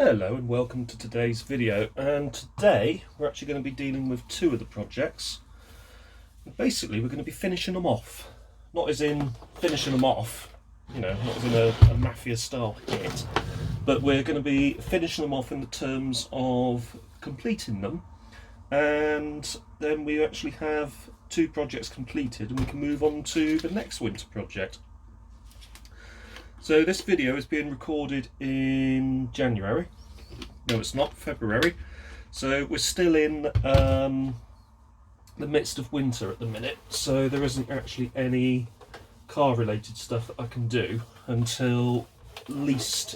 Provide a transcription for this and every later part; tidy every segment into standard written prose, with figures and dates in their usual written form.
Hello and welcome to today's video, and today we're actually going to be dealing with two of the projects. Basically we're going to be finishing them off, not as in finishing them off, you know, not as in a mafia style hit, but we're going to be finishing them off in the terms of completing them, and then we actually have two projects completed and we can move on to the next winter project. So this video is being recorded in January. No, it's not, February. So we're still in the midst of winter at the minute. So there isn't actually any car related stuff that I can do until at least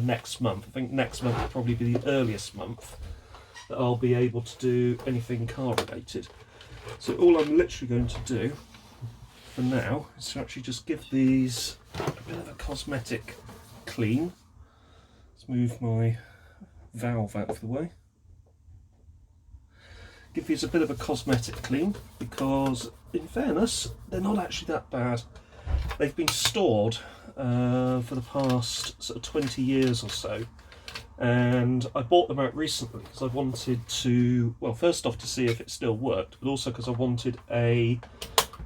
next month. I think next month will probably be the earliest month that I'll be able to do anything car related. So all I'm literally going to do for now is to actually just give these a bit of a cosmetic clean. Let's move my valve out of the way. Give these a bit of a cosmetic clean because, in fairness, they're not actually that bad. They've been stored for the past sort of 20 years or so, and I bought them out recently because I wanted to, well, first off to see if it still worked, but also because I wanted a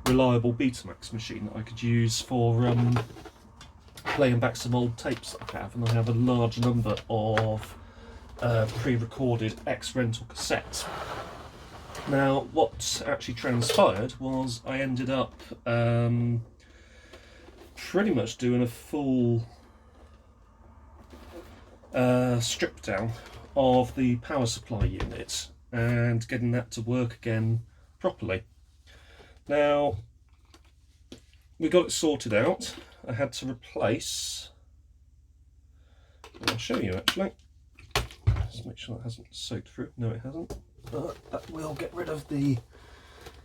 reliable Betamax machine that I could use for playing back some old tapes that I have, and I have a large number of pre-recorded ex-rental cassettes. Now what actually transpired was I ended up pretty much doing a full strip down of the power supply unit and getting that to work again properly. Now, we got it sorted out. I had to replace, I'll show you actually, just make sure that hasn't soaked through. No, it hasn't, but that will get rid of the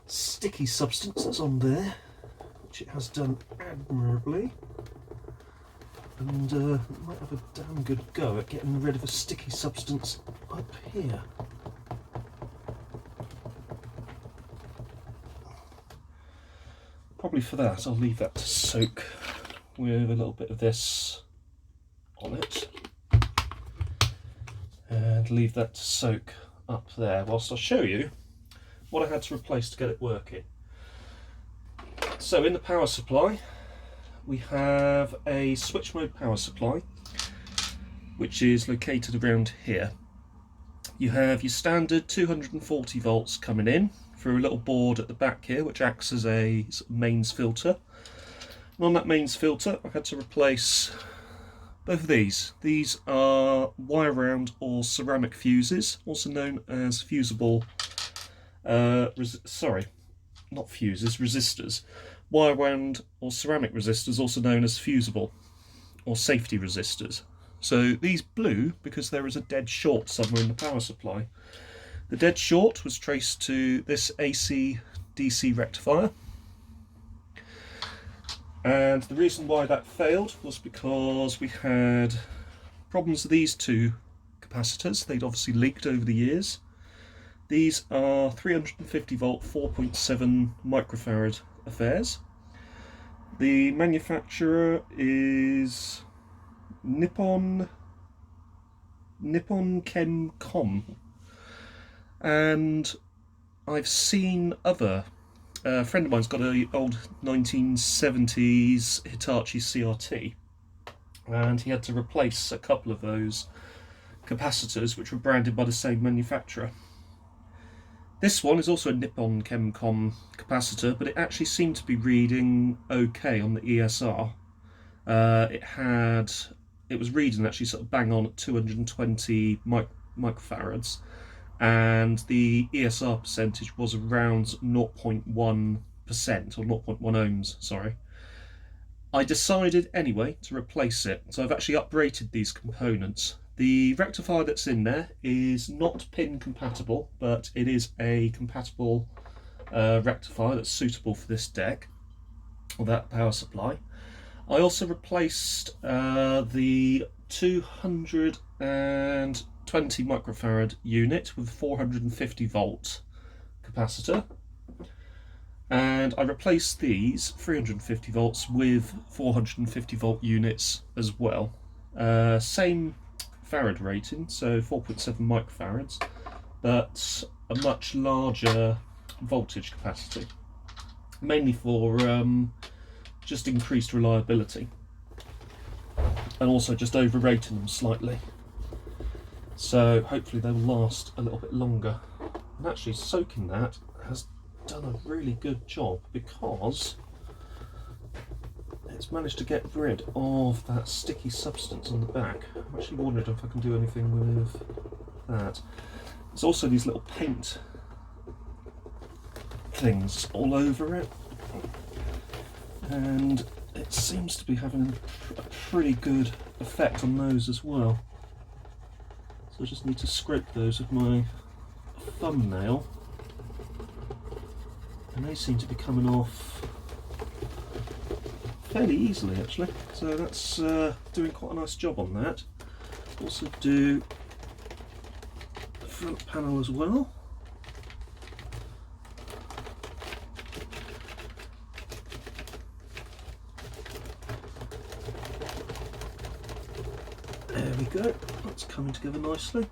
sticky substance that's on there, which it has done admirably, and might have a damn good go at getting rid of a sticky substance up here. Probably for that, I'll leave that to soak with a little bit of this on it, and leave that to soak up there whilst I show you what I had to replace to get it working. So in the power supply, we have a switch mode power supply, which is located around here. You have your standard 240 volts coming in through a little board at the back here, which acts as a mains filter. And on that mains filter, I had to replace both of these. These are wire wound or ceramic fuses, also known as fusible, sorry, not fuses, resistors. Wire wound or ceramic resistors, also known as fusible or safety resistors. So these blew because there is a dead short somewhere in the power supply. The dead short was traced to this AC-DC rectifier, and the reason why that failed was because we had problems with these two capacitors. They'd obviously leaked over the years. These are 350 volt 4.7 microfarad affairs. The manufacturer is Nippon Chemcom. And I've seen other, a friend of mine's got an old 1970s Hitachi CRT, and he had to replace a couple of those capacitors which were branded by the same manufacturer. This one is also a Nippon Chemcom capacitor, but it actually seemed to be reading okay on the ESR. It was reading actually sort of bang on at 220 microfarads. And the ESR percentage was around 0.1% or 0.1 ohms, sorry. I decided anyway to replace it, so I've actually uprated these components. The rectifier that's in there is not pin compatible, but it is a compatible rectifier that's suitable for this deck, or that power supply. I also replaced the 220 microfarad unit with 450 volt capacitor, and I replaced these 350 volts with 450 volt units as well. Same farad rating, so 4.7 microfarads, but a much larger voltage capacity, mainly for just increased reliability, and also just overrating them slightly. So hopefully they will last a little bit longer. And actually soaking that has done a really good job, because it's managed to get rid of that sticky substance on the back. I'm actually wondering if I can do anything with that. There's also these little paint things all over it, and it seems to be having a pretty good effect on those as well. So I just need to scrape those with my thumbnail, and they seem to be coming off fairly easily actually, so that's doing quite a nice job on that. Also do the front panel as well. There we go, that's coming together nicely.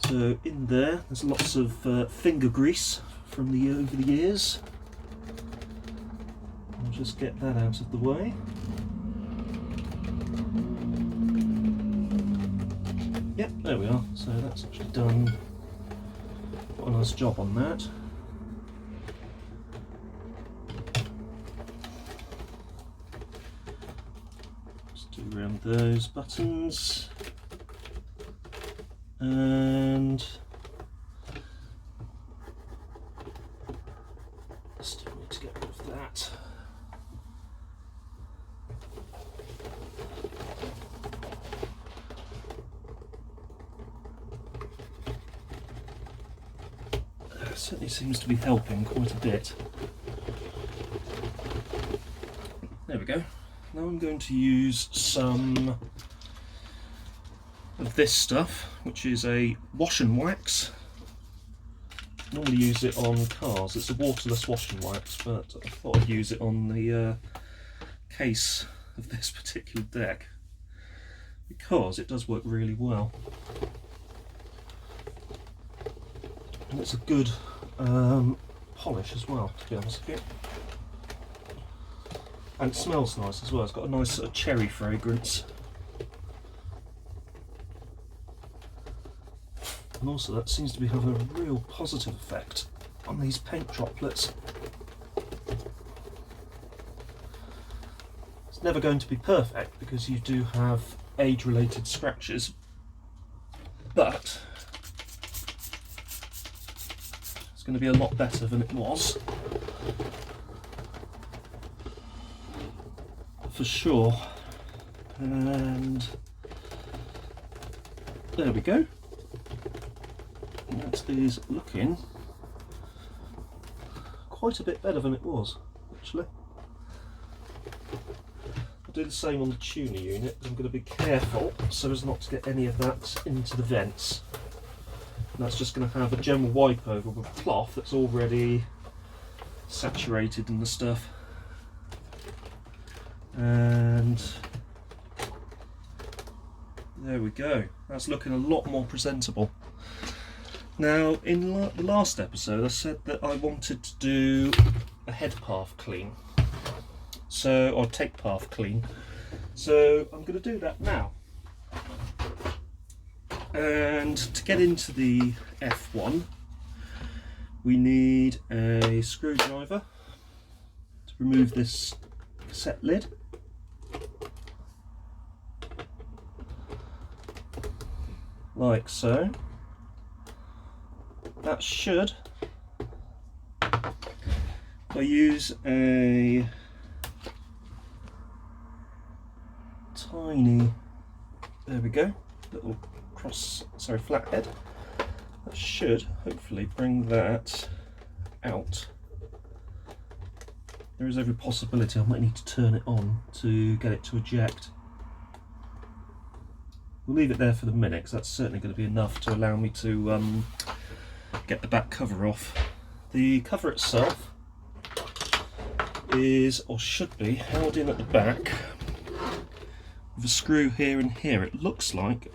So in there's lots of finger grease from over the years. I'll just get that out of the way. Yep, there we are. So that's actually done quite a nice job on that. Just do around those buttons, and still need to get rid of that. Certainly seems to be helping quite a bit. There we go. Now I'm going to use some of this stuff, which is a wash and wax. I normally use it on cars. It's a waterless wash and wax, but I thought I'd use it on the case of this particular deck, because it does work really well. And it's a good polish as well, to be honest with you. And it smells nice as well. It's got a nice sort of cherry fragrance. And also that seems to be having a real positive effect on these paint droplets. It's never going to be perfect, because you do have age-related scratches, but it's going to be a lot better than it was, for sure. And there we go. That is looking quite a bit better than it was, actually. I'll do the same on the tuner unit. I'm going to be careful so as not to get any of that into the vents. And that's just going to have a general wipe over with a cloth that's already saturated in the stuff. And there we go. That's looking a lot more presentable. Now, in the last episode I said that I wanted to do a head path clean, or take path clean, so I'm going to do that now. And to get into the F1 we need a screwdriver to remove this cassette lid. Like so. That should, if I use a tiny, there we go, little flathead, that should hopefully bring that out. There is every possibility I might need to turn it on to get it to eject. We'll leave it there for the minute, because that's certainly going to be enough to allow me to get the back cover off. The cover itself is, or should be, held in at the back with a screw here and here. It looks like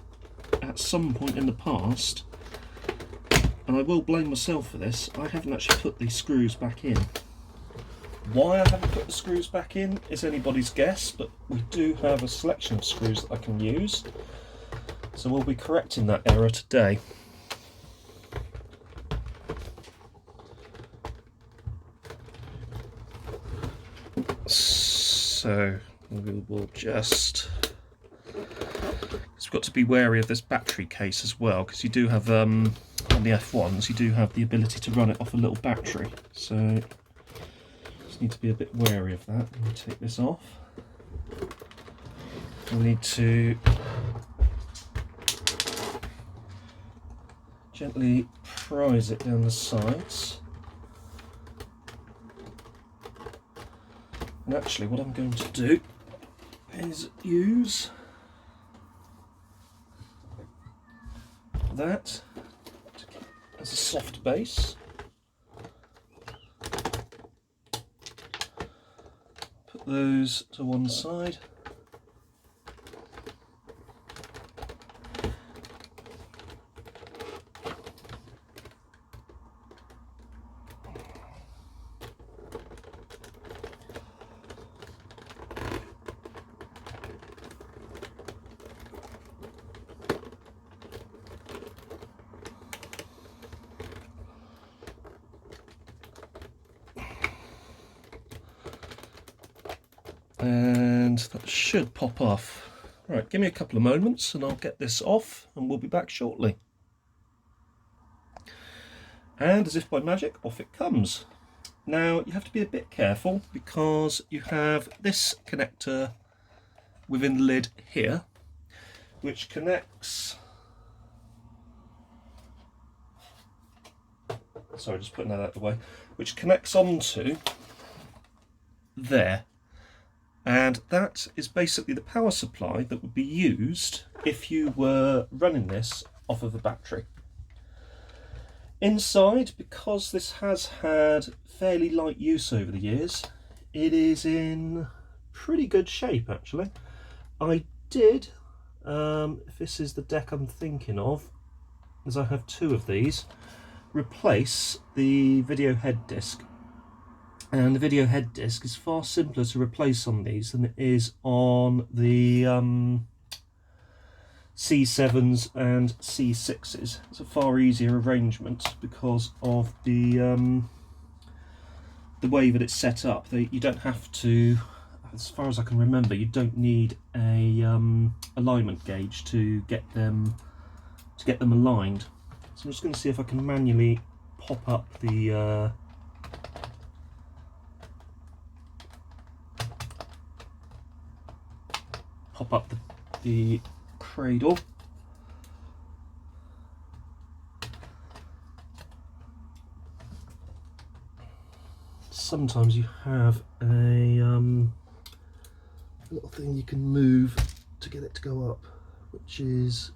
at some point in the past, and I will blame myself for this, I haven't actually put these screws back in. Why I haven't put the screws back in is anybody's guess, but we do have a selection of screws that I can use, so we'll be correcting that error today. So we will just, we've got to be wary of this battery case as well, because you do have on the F1s you do have the ability to run it off a little battery, so just need to be a bit wary of that. Let me take this off. We need to gently prise it down the sides. And actually what I'm going to do is use that as a soft base. Put those to one side. And that should pop off. Right, give me a couple of moments and I'll get this off and we'll be back shortly. And as if by magic, off it comes. Now you have to be a bit careful because you have this connector within the lid here, which connects, sorry, just putting that out of the way, which connects onto there. And that is basically the power supply that would be used if you were running this off of a battery. Inside, because this has had fairly light use over the years, it is in pretty good shape actually. I did, if this is the deck I'm thinking of, as I have two of these, replace the video head disc. And the video head disc is far simpler to replace on these than it is on the C7s and C6s. It's a far easier arrangement because of the way that it's set up. You don't have to, as far as I can remember, you don't need a alignment gauge to get them aligned. So I'm just going to see if I can manually pop up the the cradle. Sometimes you have a little thing you can move to get it to go up, which is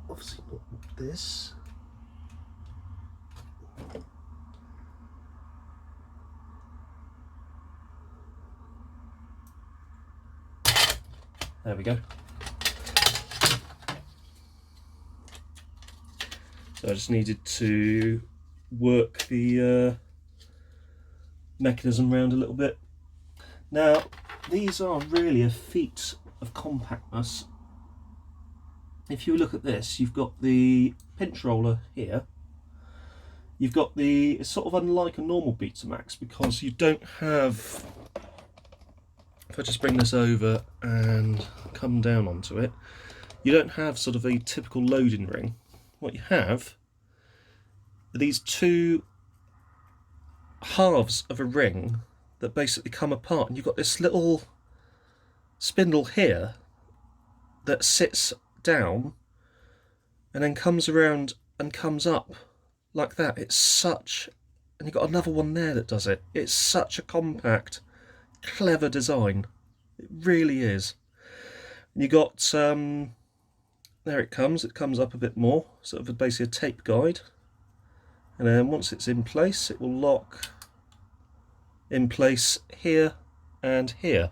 obviously not this. There we go. So I just needed to work the mechanism around a little bit. Now, these are really a feat of compactness. If you look at this, you've got the pinch roller here. You've got it's sort of unlike a normal Betamax because you don't have, if I just bring this over and come down onto it, you don't have sort of a typical loading ring. What you have are these two halves of a ring that basically come apart, and you've got this little spindle here that sits down and then comes around and comes up like that. It's such, and you've got another one there that does it. It's such a compact, clever design. It really is. And you got there it comes up a bit more, sort of basically a tape guide, and then once it's in place it will lock in place here and here.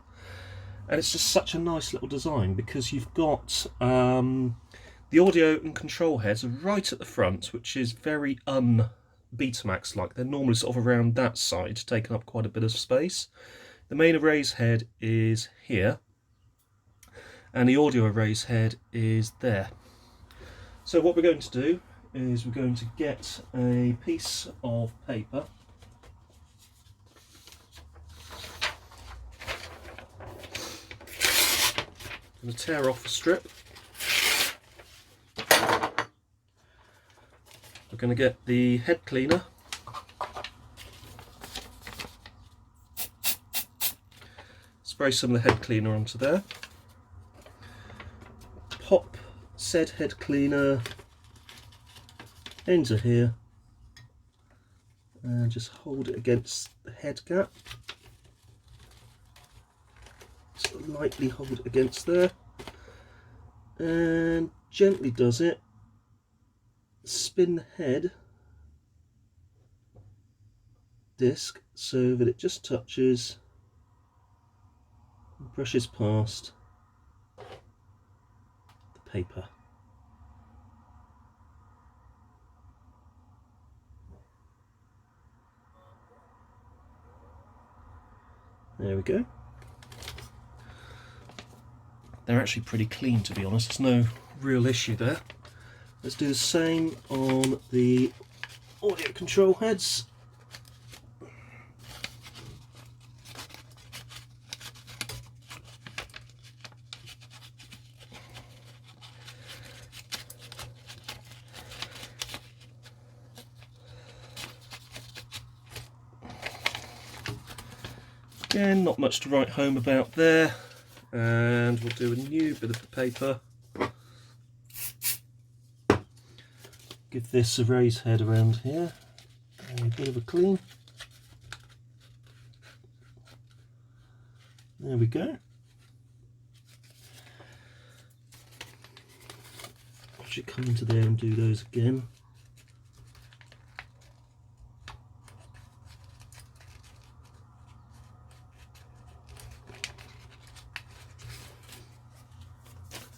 And it's just such a nice little design because you've got The audio and control heads are right at the front, which is very Betamax-like. They're normally sort of around that side, taking up quite a bit of space. The main arrays head is here, and the audio arrays head is there. So what we're going to do is we're going to get a piece of paper. I'm going to tear off a strip. We're going to get the head cleaner. Spray some of the head cleaner onto there. Pop said head cleaner into here and just hold it against the head cap. Just lightly hold it against there and gently does it. Spin the head disc so that it just touches and brushes past the paper. There we go. They're actually pretty clean, to be honest. There's no real issue there. Let's do the same on the audio control heads. Again, not much to write home about there, and we'll do a new bit of the paper. Give this a raised head around here a bit of a clean. There we go. I should come into there and do those again.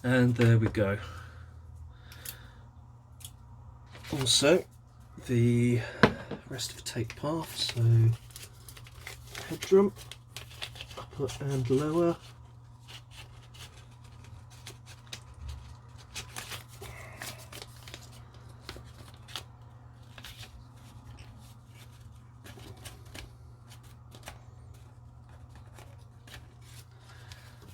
And there we go. Also, the rest of the tape path, so head drum, upper and lower.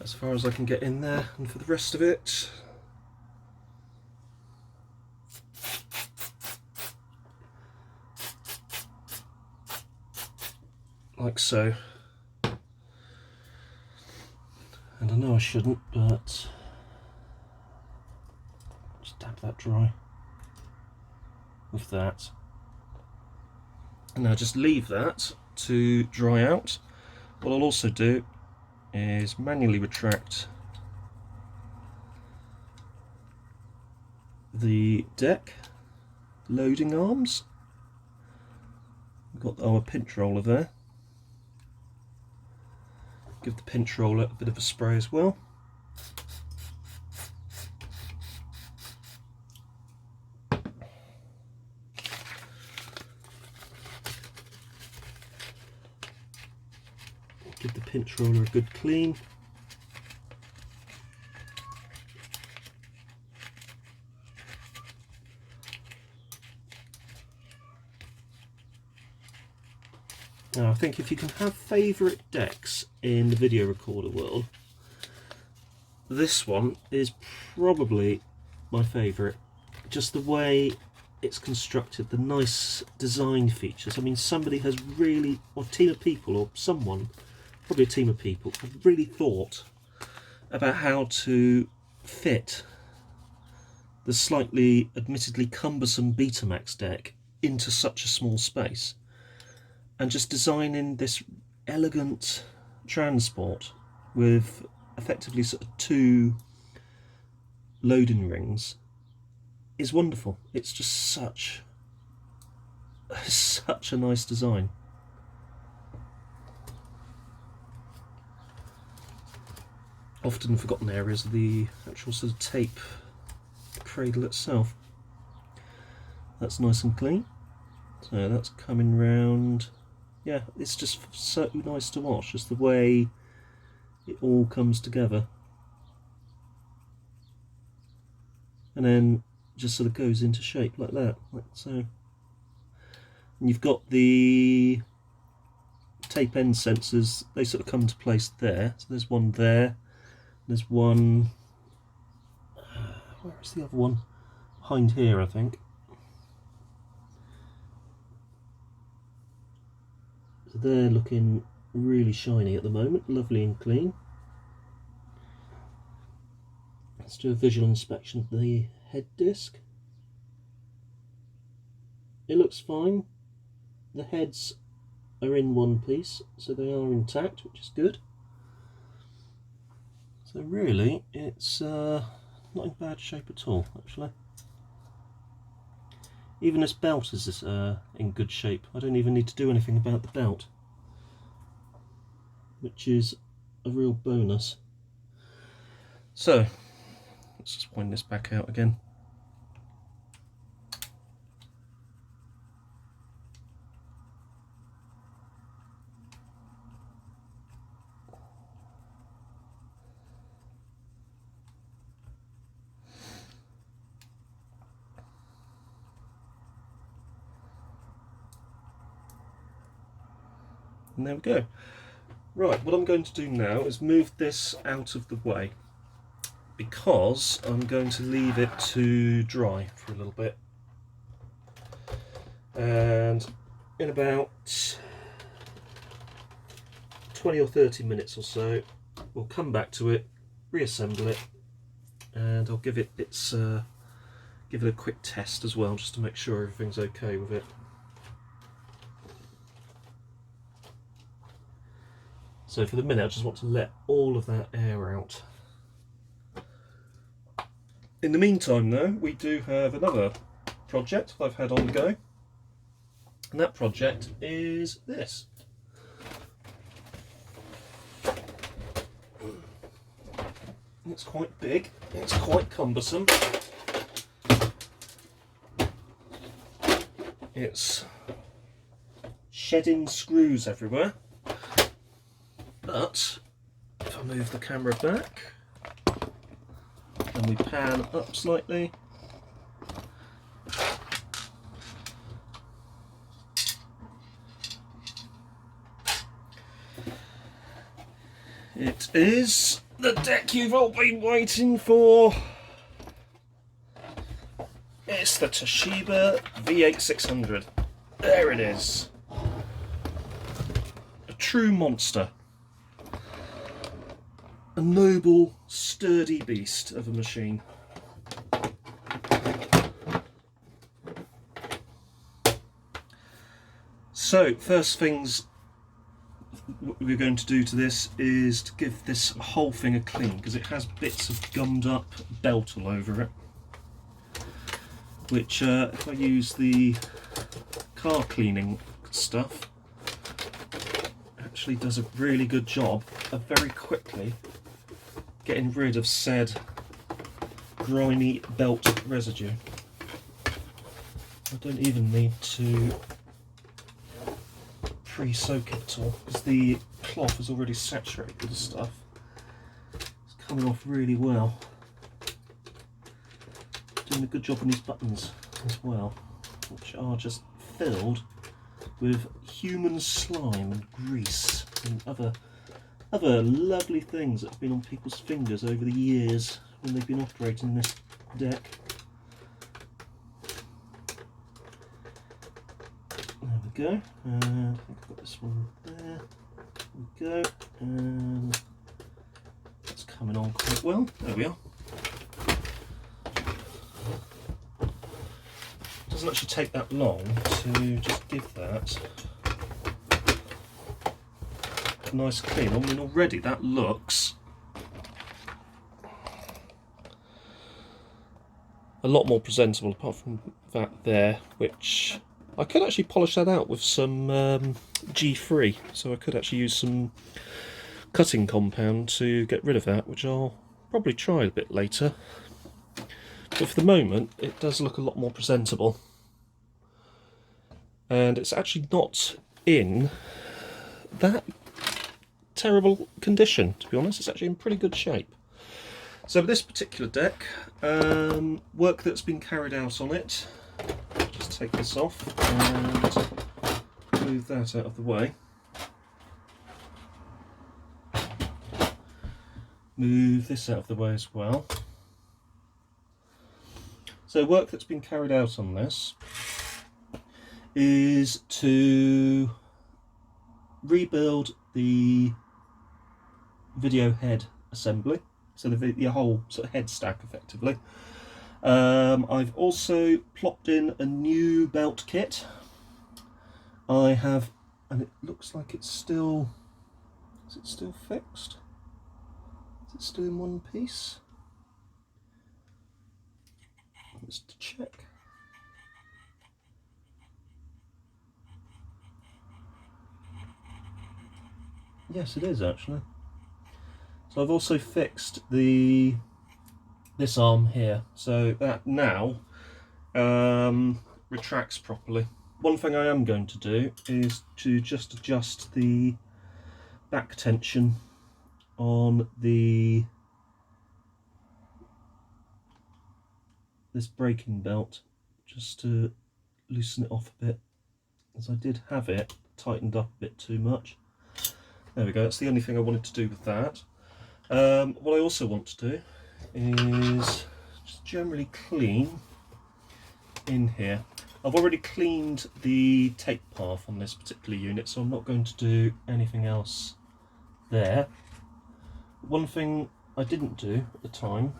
As far as I can get in there, and for the rest of it, like so. And I know I shouldn't, but just dab that dry with that. And now just leave that to dry out. What I'll also do is manually retract the deck loading arms. We've got our pinch roller there. Give the pinch roller a bit of a spray as well. Give the pinch roller a good clean. Now I think if you can have favourite decks in the video recorder world, this one is probably my favourite. Just the way it's constructed, the nice design features. I mean, somebody has really, or a team of people, or someone, probably a team of people, have really thought about how to fit the slightly, admittedly cumbersome Betamax deck into such a small space. And just designing this elegant transport with effectively sort of 2 loading rings is wonderful. It's just such a nice design. Often forgotten areas of the actual sort of tape cradle itself. That's nice and clean. So that's coming round. Yeah, it's just so nice to watch, just the way it all comes together. And then just sort of goes into shape like that, like so. And you've got the tape end sensors, they sort of come into place there. So there's one there, there's one, where is the other one? Behind here, I think. So they're looking really shiny at the moment, lovely and clean. Let's do a visual inspection of the head disc. It looks fine. The heads are in one piece, so they are intact, which is good. So really, it's not in bad shape at all, actually. Even this belt is in good shape. I don't even need to do anything about the belt, which is a real bonus. So let's just wind this back out again. And there we go. Right, what I'm going to do now is move this out of the way, because I'm going to leave it to dry for a little bit. And in about 20 or 30 minutes or so, we'll come back to it, reassemble it, and I'll give it a quick test as well, just to make sure everything's okay with it. So for the minute, I just want to let all of that air out. In the meantime though, we do have another project I've had on the go, and that project is this. It's quite big, it's quite cumbersome. It's shedding screws everywhere. But if I move the camera back and we pan up slightly, it is the deck you've all been waiting for. It's the Toshiba V8600. There it is. A true monster. A noble, sturdy beast of a machine. So, first things we're going to do to this is to give this whole thing a clean, because it has bits of gummed up belt all over it, which if I use the car cleaning stuff, actually does a really good job of very quickly getting rid of said grimy belt residue. I don't even need to pre-soak it at all, because the cloth is already saturated with the stuff. It's coming off really well. Doing a good job on these buttons as well, which are just filled with human slime and grease and other lovely things that have been on people's fingers over the years when they've been operating this deck. There we go. I think I've got this one there. There we go. And that's coming on quite well. There we are. It doesn't actually take that long to just give that a nice clean. I mean, already that looks a lot more presentable, apart from that there, which I could actually polish that out with some G3, so I could actually use some cutting compound to get rid of that, which I'll probably try a bit later. But for the moment, it does look a lot more presentable. And it's actually not in that terrible condition, to be honest. It's actually in pretty good shape. So with this particular deck, work that's been carried out on it, just take this off and move that out of the way. Move this out of the way as well. So work that's been carried out on this is to rebuild the video head assembly, so the whole sort of head stack effectively. I've also plopped in a new belt kit. I have, and it looks like it's still, is it still fixed? Is it still in one piece? Let's check. Yes, it is actually. So I've also fixed this arm here, so that now retracts properly. One thing I am going to do is to just adjust the back tension on this braking belt, just to loosen it off a bit, as I did have it tightened up a bit too much. There we go, that's the only thing I wanted to do with that. What I also want to do is just generally clean in here. I've already cleaned the tape path on this particular unit, so I'm not going to do anything else there. One thing I didn't do at the time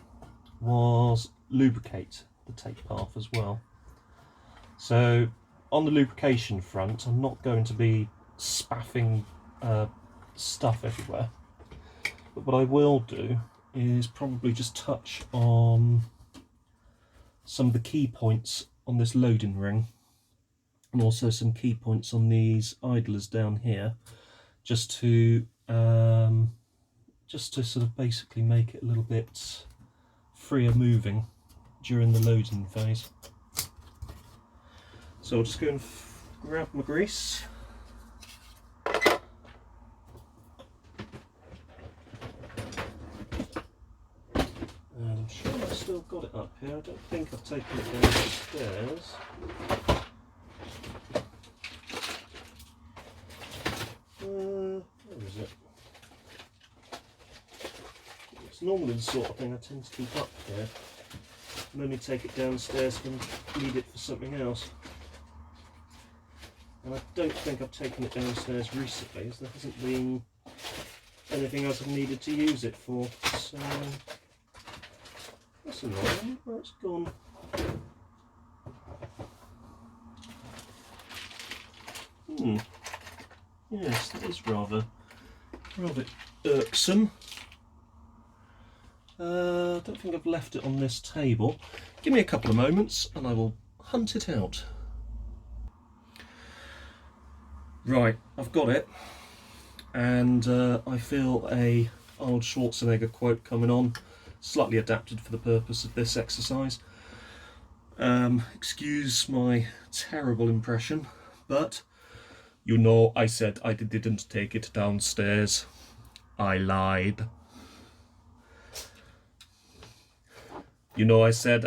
was lubricate the tape path as well. So on the lubrication front, I'm not going to be spaffing stuff everywhere, but what I will do is probably just touch on some of the key points on this loading ring, and also some key points on these idlers down here, just to sort of basically make it a little bit freer moving during the loading phase. So I'll just go and grab my grease. And I'm sure I've still got it up here. I don't think I've taken it down the stairs. Where is it? It's normally the sort of thing I tend to keep up here, and only take it downstairs and need it for something else. And I don't think I've taken it downstairs recently, as there hasn't been anything else I've needed to use it for. So that's annoying. Where it's gone. Yes, that is rather irksome. Don't think I've left it on this table. Give me a couple of moments and I will hunt it out. Right, I've got it, and I feel a Arnold Schwarzenegger quote coming on, slightly adapted for the purpose of this exercise. Excuse my terrible impression, but you know I said I didn't take it downstairs. I lied. You know I said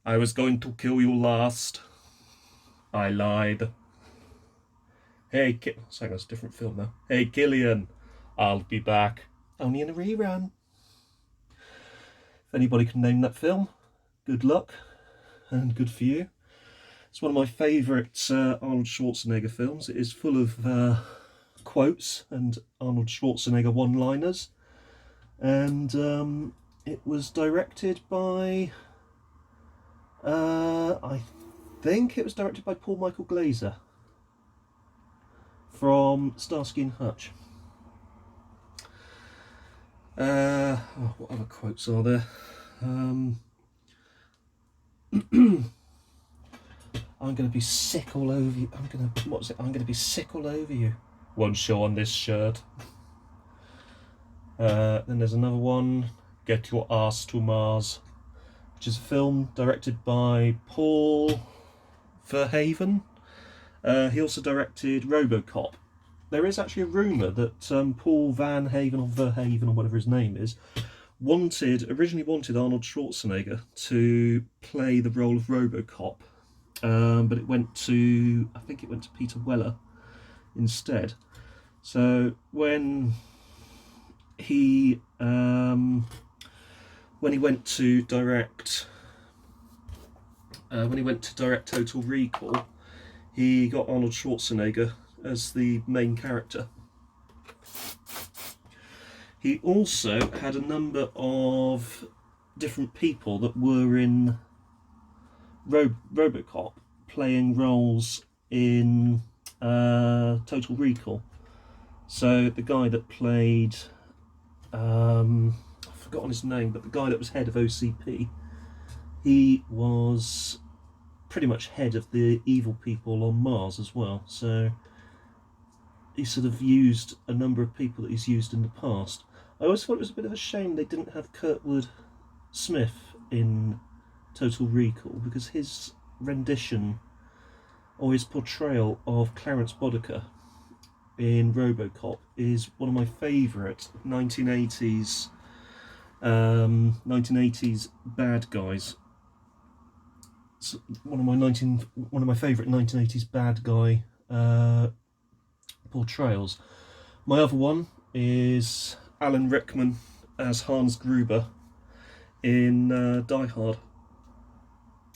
I was going to kill you last. I lied. Hey, sorry, that's a different film now. Hey, Killian, I'll be back. Only in a rerun. If anybody can name that film, good luck and good for you. It's one of my favourite Arnold Schwarzenegger films. It is full of quotes and Arnold Schwarzenegger one-liners, and it was directed by, I think it was directed by Paul Michael Glaser from Starsky and Hutch. What other quotes are there? I'm going to be sick all over you. I'm going to be sick all over you. One show on this shirt. Then there's another one. Get your ass to Mars. which is a film directed by Paul Verhoeven. He also directed RoboCop. There is actually a rumour that Paul Van Haven or Verhaven or whatever his name is originally wanted Arnold Schwarzenegger to play the role of RoboCop, but it went to, I think it went to Peter Weller instead. So when he went to direct Total Recall, he got Arnold Schwarzenegger as the main character. He also had a number of different people that were in RoboCop playing roles in Total Recall. So the guy that played, I've forgotten his name, but the guy that was head of OCP, he was pretty much head of the evil people on Mars as well. So he sort of used a number of people that he's used in the past. I always thought it was a bit of a shame they didn't have Kurtwood Smith in Total Recall, because his rendition or his portrayal of Clarence Boddicker in RoboCop is one of my favourite 1980s bad guys. It's one of my favourite 1980s bad guy portrayals. My other one is Alan Rickman as Hans Gruber in Die Hard.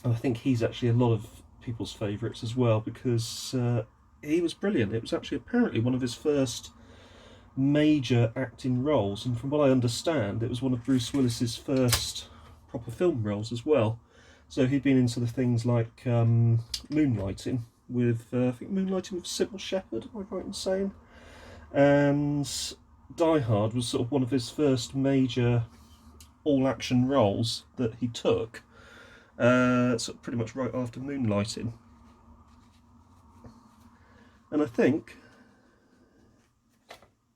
And I think he's actually a lot of people's favourites as well, because he was brilliant. It was actually apparently one of his first major acting roles, and from what I understand, it was one of Bruce Willis's first proper film roles as well. So he'd been in sort of things like Moonlighting with Sybil Shepherd, am I right in saying? And Die Hard was sort of one of his first major all-action roles that he took, sort of pretty much right after Moonlighting. And I think,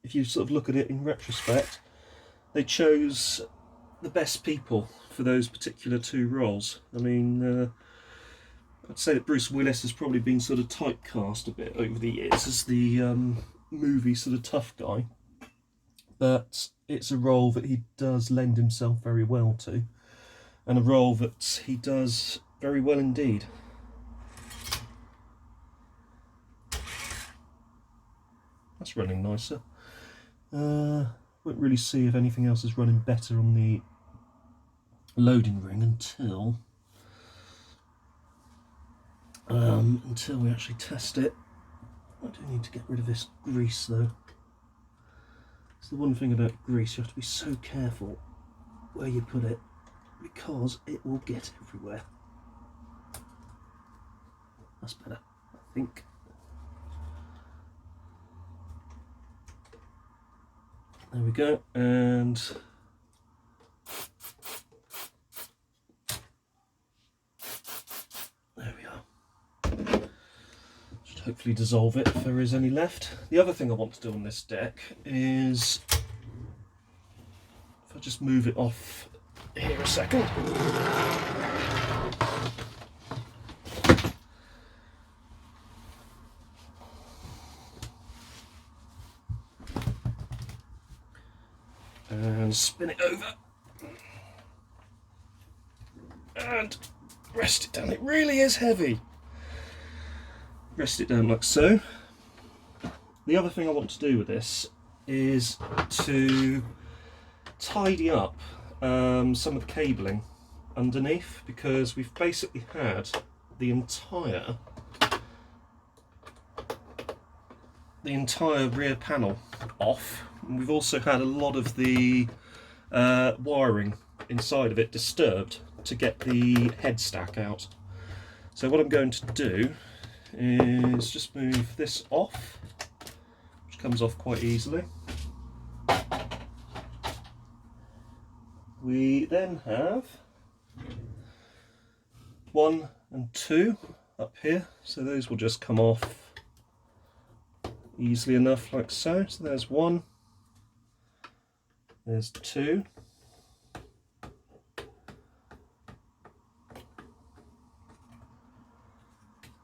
if you sort of look at it in retrospect, they chose the best people for those particular two roles. I mean, I'd say that Bruce Willis has probably been sort of typecast a bit over the years as the movie sort of tough guy, but it's a role that he does lend himself very well to, and a role that he does very well indeed. That's running nicer. Won't really see if anything else is running better on the loading ring until we actually test it. I do need to get rid of this grease though. It's the one thing about grease, you have to be so careful where you put it, because it will get everywhere. That's better, I think. There we go, and there we are. Should hopefully dissolve it if there is any left. The other thing I want to do on this deck is, if I just move it off here a second. And spin it over and rest it down. It really is heavy. Rest it down like so. The other thing I want to do with this is to tidy up some of the cabling underneath, because we've basically had the entire rear panel off. And we've also had a lot of the wiring inside of it disturbed to get the head stack out. So what I'm going to do is just move this off, which comes off quite easily. We then have 1 and 2 up here, so those will just come off easily enough like so. So there's 1. There's 2,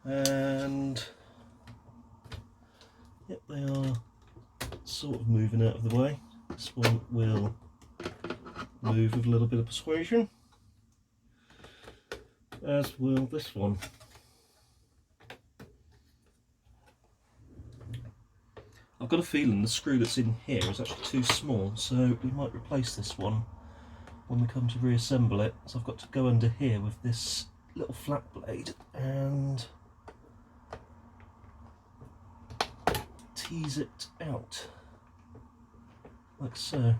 and yep, they are sort of moving out of the way. This one will move with a little bit of persuasion, as will this one. I've got a feeling the screw that's in here is actually too small, so we might replace this one when we come to reassemble it. So I've got to go under here with this little flat blade and tease it out, like so.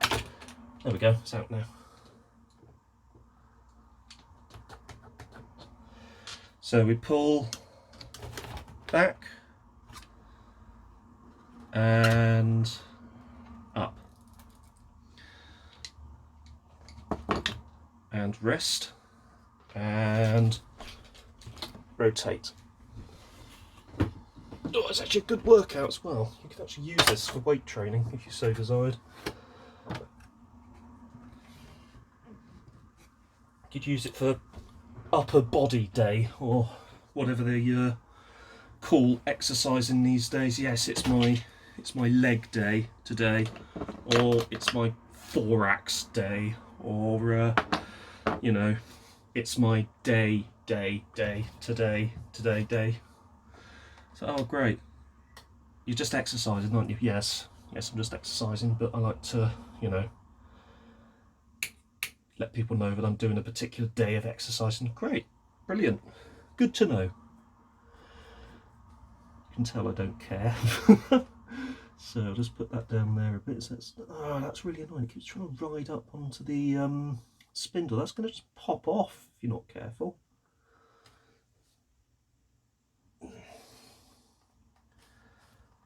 There we go, it's out now. So we pull back and up and rest and rotate. Oh, it's actually a good workout as well. You can actually use this for weight training if you so desired. You could use it for upper body day or whatever they call exercising these days. Yes, it's my leg day today, or it's my thorax day, or you know, it's my day today. So, oh great, you're just exercising, aren't you? Yes, I'm just exercising, but I like to, you know, let people know that I'm doing a particular day of exercising. Great, brilliant, good to know. You can tell I don't care. So I'll just put that down there a bit. So that's really annoying. It keeps trying to ride up onto the spindle. That's going to just pop off if you're not careful.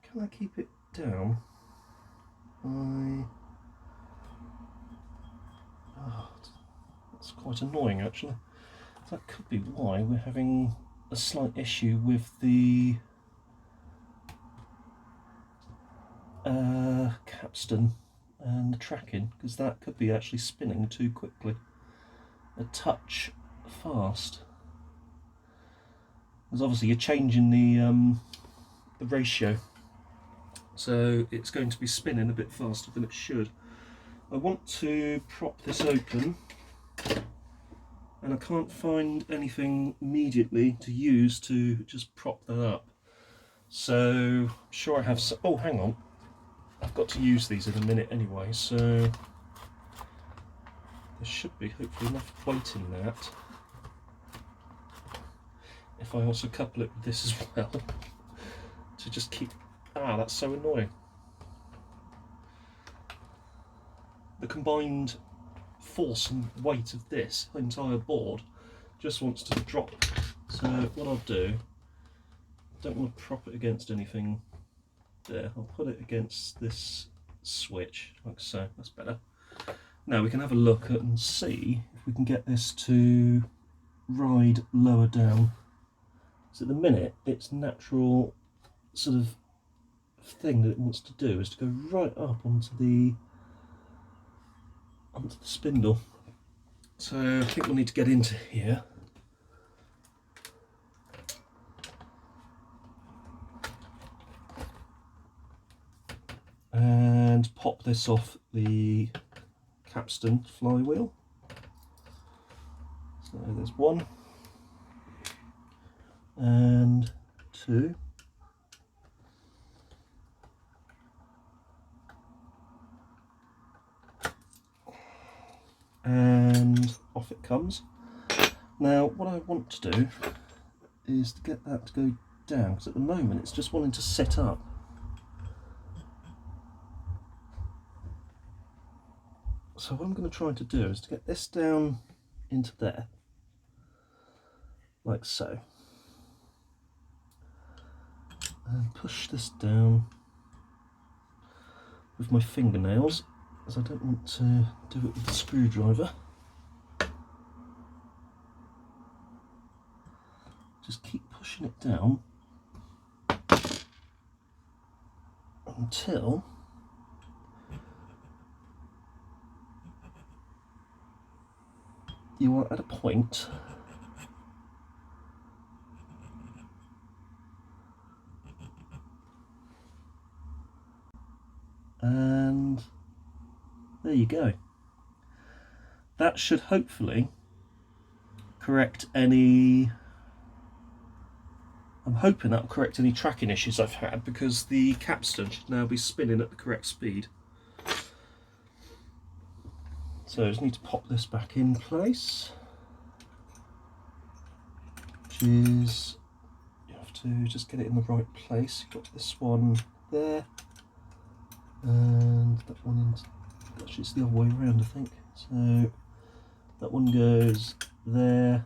Can I keep it down? That's quite annoying actually. That could be why we're having a slight issue with the capstan and the tracking, because that could be actually spinning too quickly, a touch fast. Because obviously you're changing the ratio, so it's going to be spinning a bit faster than it should. I want to prop this open, and I can't find anything immediately to use to just prop that up. So I'm sure I have some. Oh, hang on. I've got to use these in a minute anyway, so there should be hopefully enough weight in that. If I also couple it with this as well, to just keep. That's so annoying. The combined force and weight of this entire board just wants to drop. So what I'll do, don't want to prop it against anything there. I'll put it against this switch, like so. That's better. Now we can have a look at and see if we can get this to ride lower down. So at the minute, its natural sort of thing that it wants to do is to go right up onto the spindle. So I think we'll need to get into here. And pop this off the capstan flywheel. So there's one and two. And off it comes. Now what I want to do is to get that to go down, because at the moment it's just wanting to sit up. So what I'm going to try to do is to get this down into there, like so, and push this down with my fingernails, as I don't want to do it with the screwdriver. Just keep pushing it down until you are at a point there you go. That should hopefully correct any... I'm hoping that will correct any tracking issues I've had, because the capstan should now be spinning at the correct speed. So I just need to pop this back in place, which is, you have to just get it in the right place. You've got this one there, and that one in, actually it's the other way around I think. So that one goes there.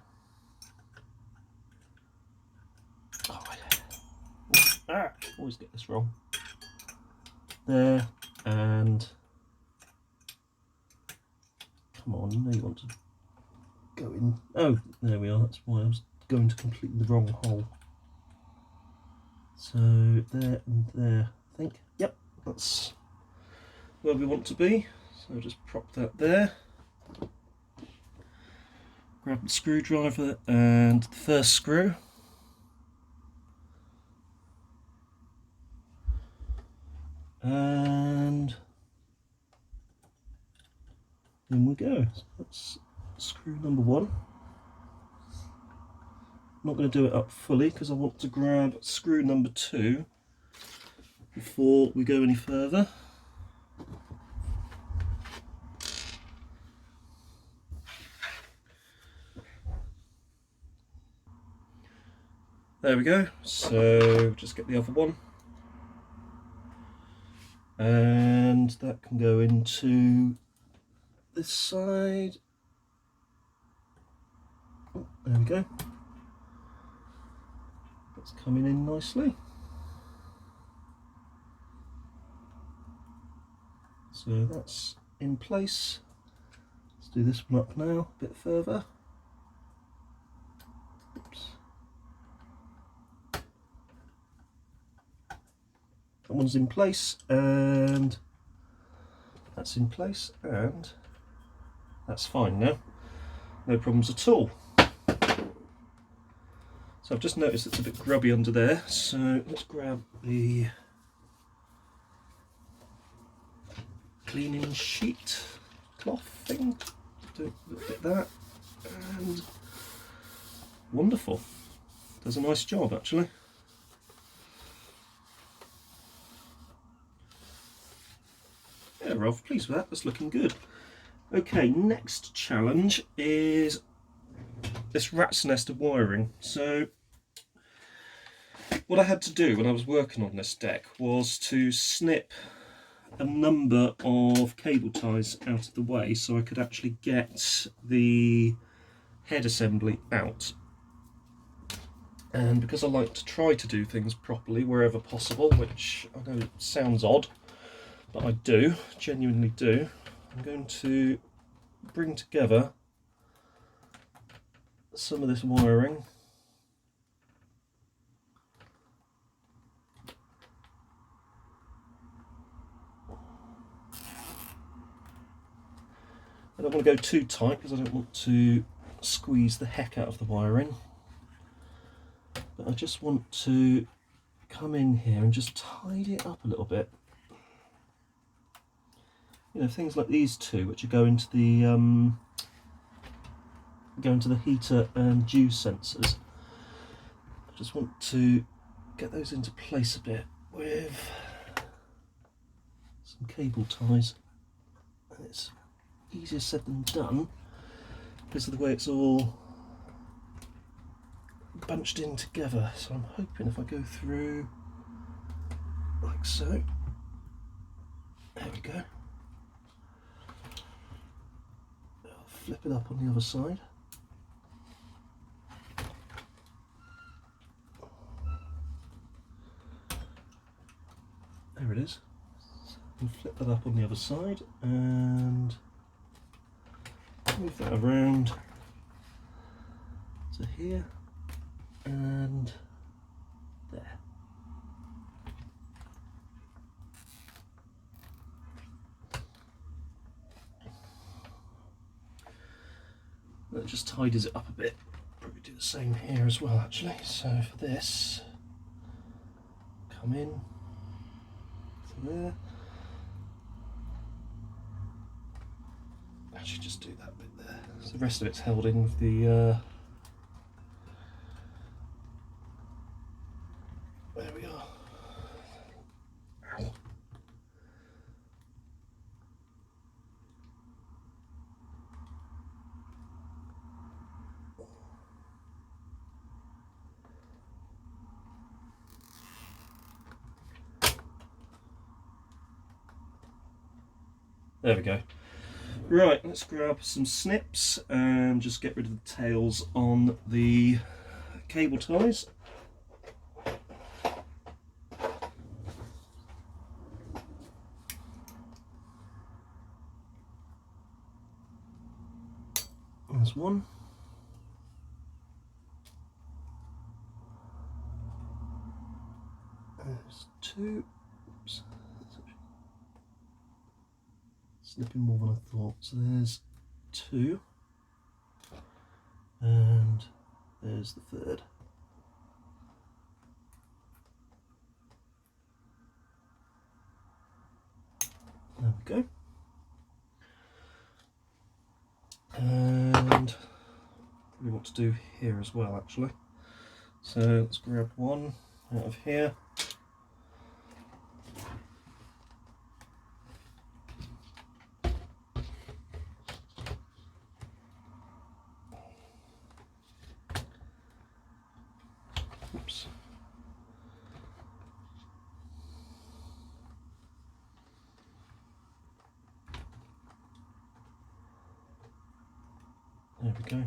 Always get this wrong. There, and come on, now you want to go in. Oh, there we are, that's why I was going to completely the wrong hole. So there and there, I think. Yep, that's where we want to be. So just prop that there. Grab the screwdriver and the first screw. And in we go. So that's screw number one. I'm not going to do it up fully because I want to grab screw number two before we go any further. There we go. So just get the other one. And that can go into this side. Oh, there we go. That's coming in nicely. So that's in place. Let's do this one up now, a bit further. Oops. That one's in place, and that's in place, and that's fine now. No problems at all. So I've just noticed it's a bit grubby under there, so let's grab the cleaning sheet cloth thing, do a bit of that, and wonderful. Does a nice job actually. Yeah, Rolf, pleased with that, that's looking good. Okay, next challenge is this rat's nest of wiring. So what I had to do when I was working on this deck was to snip a number of cable ties out of the way so I could actually get the head assembly out. And because I like to try to do things properly wherever possible, which I know sounds odd, but I do, genuinely do, I'm going to bring together some of this wiring. I don't want to go too tight because I don't want to squeeze the heck out of the wiring, but I just want to come in here and just tidy it up a little bit. You know, things like these two, which are going to the heater and dew sensors. I just want to get those into place a bit with some cable ties. And it's easier said than done because of the way it's all bunched in together. So I'm hoping if I go through like so, there we go. I'll flip it up on the other side. There it is. And flip that up on the other side and move that around to here and there. That just tidies it up a bit. Probably do the same here as well actually. So for this, come in to there. the rest of it's held in with the there we are. Ow. There we go. Right, let's grab some snips and just get rid of the tails on the cable ties. There's one. There's two. Oops. Slipping more than I thought. So there's two. And there's the third. There we go. And we want to do here as well, actually. So let's grab one out of here. Oops. There we go.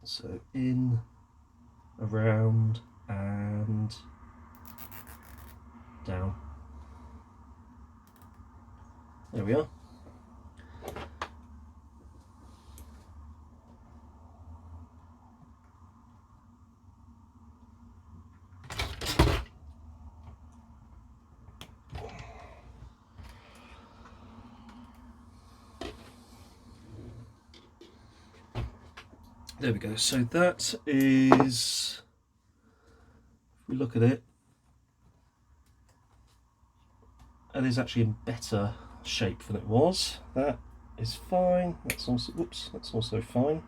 So in, around, and down. There we are. There we go. So that is, if we look at it, that is actually in better shape than it was. That is fine. That's also, whoops, that's also fine.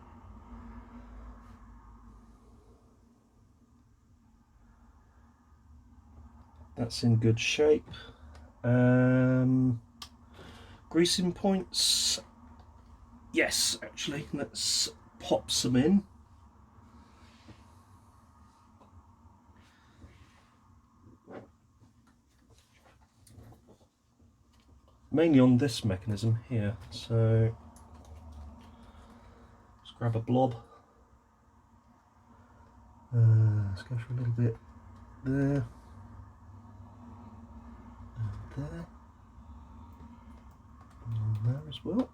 That's in good shape. Greasing points, yes, actually, let's pop some in. Mainly on this mechanism here, so let's grab a blob. Let's go for a little bit there and there and there as well.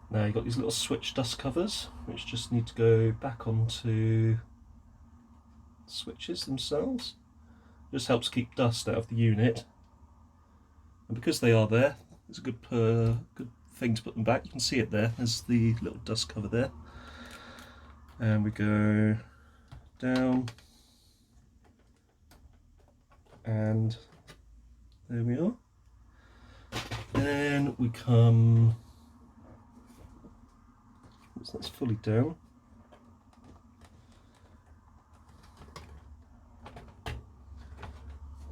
Now you've got these little switch dust covers which just need to go back onto switches themselves. Just helps keep dust out of the unit, and because they are there, it's a good thing to put them back. You can see it there, there's the little dust cover there, and we go down and there we are. Then we come, once that's fully down,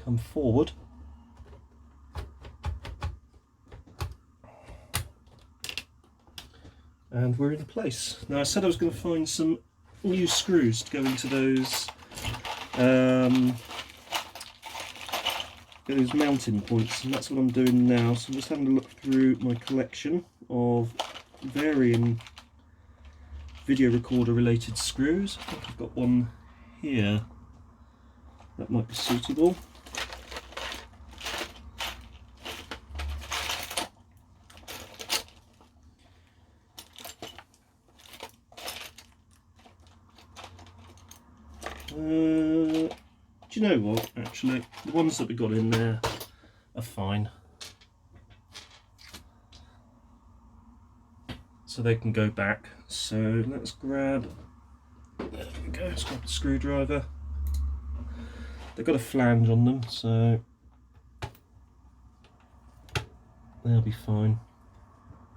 come forward and we're in place. Now I said I was going to find some new screws to go into those mounting points, and that's what I'm doing now. So I'm just having a look through my collection of varying video recorder related screws. I think I've got one here that might be suitable. Do you know what, actually, the ones that we got in there are fine. So they can go back. So let's grab, there we go, let's grab the screwdriver. They've got a flange on them, so they'll be fine.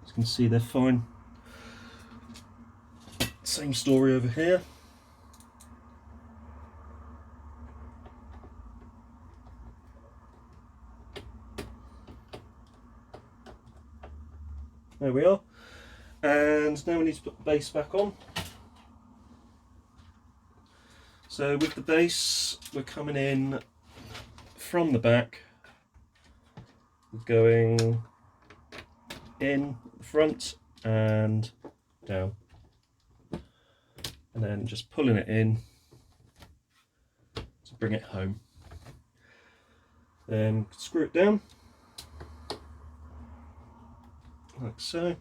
As you can see, they're fine. Same story over here. There we are. And now we need to put the base back on. So with the base, we're coming in from the back, going in the front and down, and then just pulling it in to bring it home. Then screw it down like so.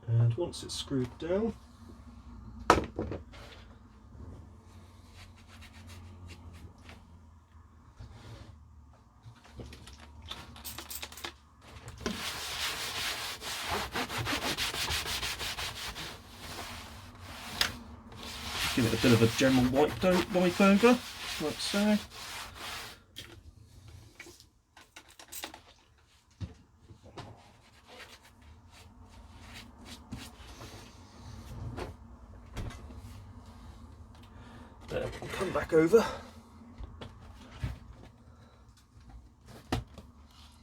And once it's screwed down, give it a bit of a general wipe over, like so. Then we'll come back over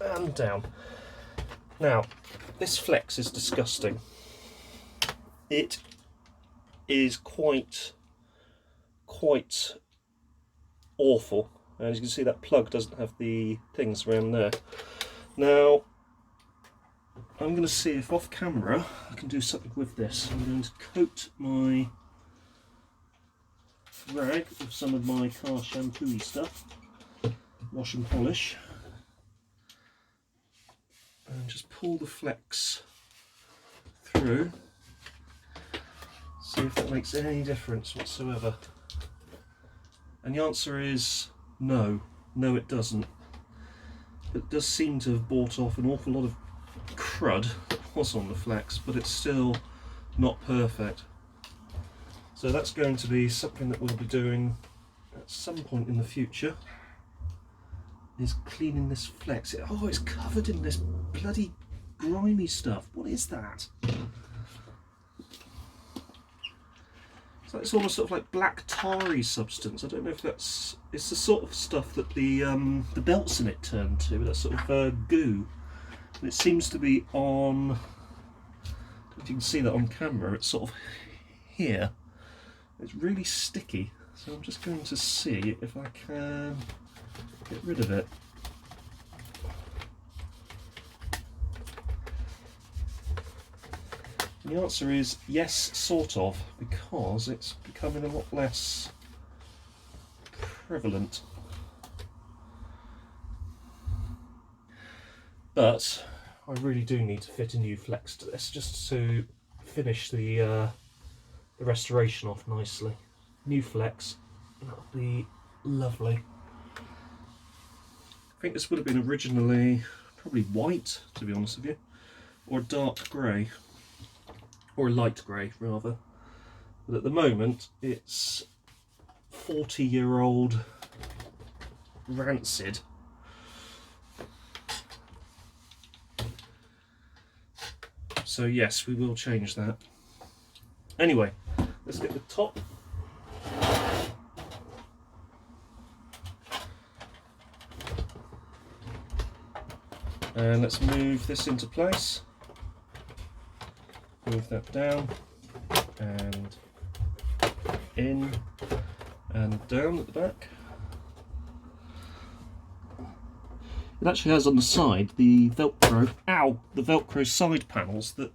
and down. Now, this flex is disgusting. It is quite awful. As you can see, that plug doesn't have the things around there. Now, I'm going to see if off camera I can do something with this. I'm going to coat my rag with some of my car shampoo stuff, wash and polish, and just pull the flex through, see if that makes any difference whatsoever. And the answer is no, it doesn't. It does seem to have bought off an awful lot of crud that was on the flex, but it's still not perfect. So that's going to be something that we'll be doing at some point in the future, is cleaning this flex. Oh, it's covered in this bloody grimy stuff. What is that? So it's almost sort of like black tarry substance. I don't know if it's the sort of stuff that the belts in it turn to, that sort of goo. And it seems to be on, I don't know if you can see that on camera, it's sort of here. It's really sticky, so I'm just going to see if I can get rid of it. And the answer is yes, sort of, because it's becoming a lot less prevalent. But I really do need to fit a new flex to this, just to finish the restoration off nicely. New flex, that'll be lovely. I think this would have been originally probably white, to be honest with you, or dark grey, or light grey rather. But at the moment it's 40-year-old rancid. So yes, we will change that. Anyway, let's get the top. And let's move this into place. Move that down and in and down at the back. It actually has on the side the Velcro, the Velcro side panels that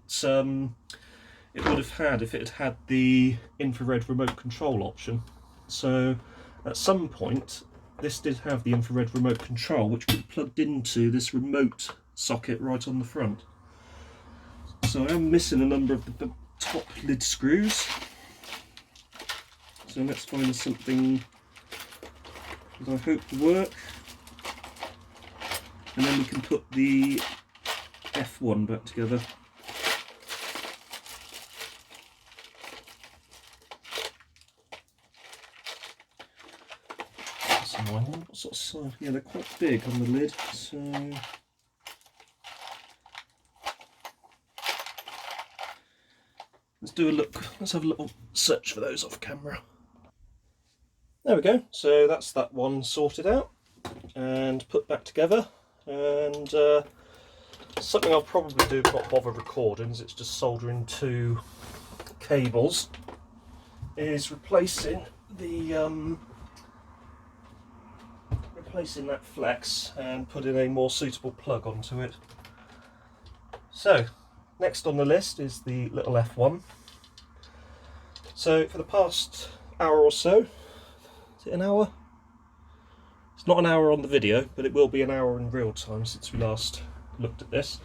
it would have had if it had had the infrared remote control option. So at some point this did have the infrared remote control, which could be plugged into this remote socket right on the front. So I am missing a number of the top lid screws. So let's find something that I hope will work. And then we can put the F1 back together. That's annoying. What sort of size? Yeah, they're quite big on the lid, so let's do a look. Let's have a little search for those off camera. There we go. So that's that one sorted out and put back together. And something I'll probably do, not bother recording, is it's just soldering two cables, is replacing the replacing that flex and putting a more suitable plug onto it. So next on the list is the little F1. So for the past hour or so, is it an hour? It's not an hour on the video, but it will be an hour in real time since we last looked at this.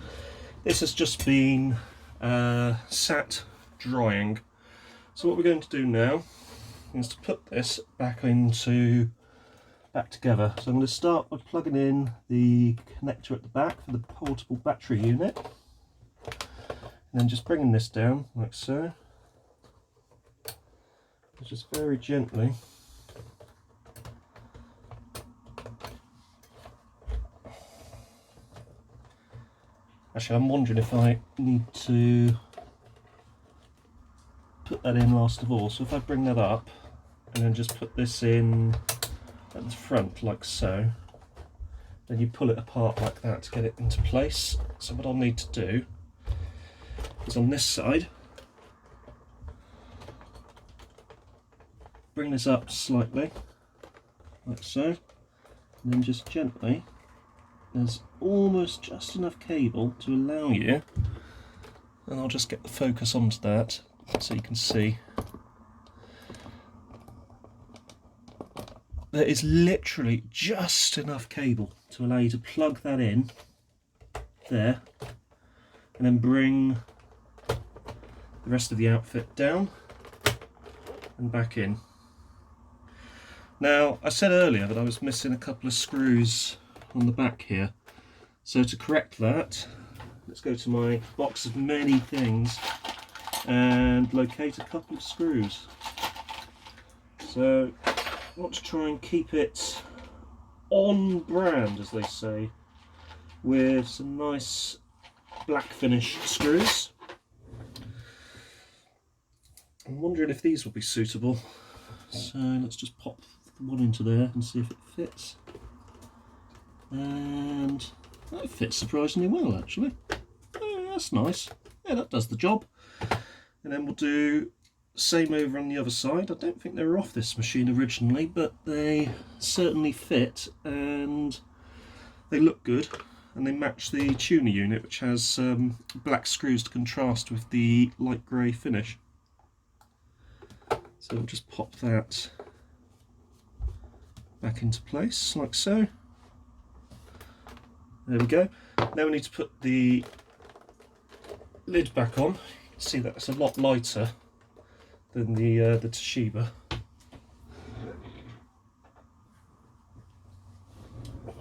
This has just been sat drying. So what we're going to do now is to put this back together. So I'm going to start by plugging in the connector at the back for the portable battery unit, and then just bringing this down like so, just very gently. Actually, I'm wondering if I need to put that in last of all. So if I bring that up and then just put this in at the front like so, then you pull it apart like that to get it into place. So what I'll need to do is on this side, bring this up slightly like so, and then just gently. There's almost just enough cable to allow you, and I'll just get the focus onto that so you can see. There is literally just enough cable to allow you to plug that in there, and then bring the rest of the outfit down and back in. Now, I said earlier that I was missing a couple of screws on the back here, so to correct that, let's go to my box of many things and locate a couple of screws. So I want to try and keep it on brand, as they say, with some nice black finish screws. I'm wondering if these will be suitable, so let's just pop one into there and see if it fits. And that fits surprisingly well, actually. Oh, that's nice. Yeah, that does the job. And then we'll do the same over on the other side. I don't think they were off this machine originally, but they certainly fit and they look good, and they match the tuner unit, which has black screws to contrast with the light grey finish. So we'll just pop that back into place like so. There we go. Now we need to put the lid back on. You can see that it's a lot lighter than the Toshiba.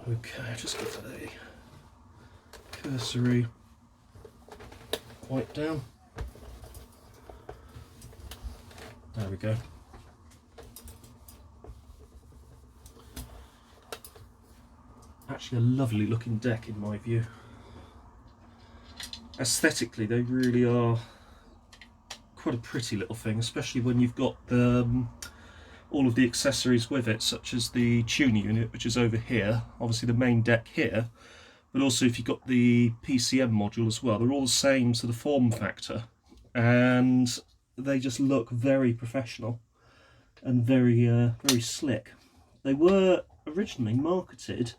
Okay, just give it a cursory wipe down. There we go. Actually a lovely looking deck in my view. Aesthetically they really are quite a pretty little thing, especially when you've got all of the accessories with it, such as the tuner unit, which is over here, obviously the main deck here, but also if you've got the PCM module as well. They're all the same to the form factor, and they just look very professional and very very slick. They were originally marketed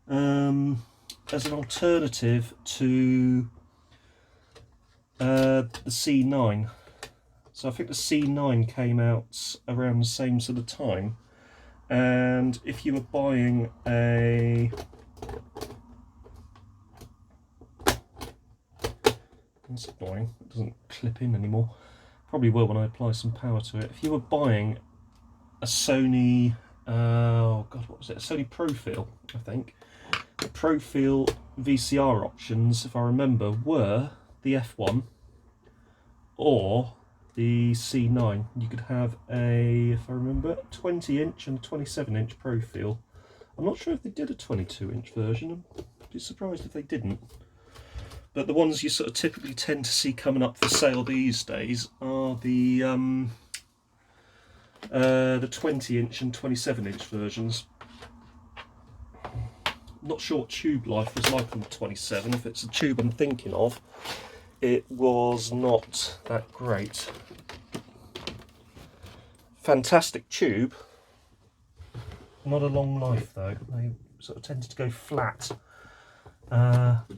as an alternative to the C9. So I think the C9 came out around the same sort of time, and if you were buying a that's annoying, it doesn't clip in anymore, probably will when I apply some power to it. If you were buying a Sony oh god, what was it? A Sony Profile, I think. The Profile VCR options, if I remember, were the F1 or the C9. You could have a, if I remember, 20-inch and a 27-inch Profile. I'm not sure if they did a 22-inch version. I'd be surprised if they didn't. But the ones you sort of typically tend to see coming up for sale these days are the 20-inch and 27-inch versions. Not sure what tube life was like on the 27. If it's a tube I'm thinking of, it was not that great. Fantastic tube. Not a long life though. They sort of tended to go flat.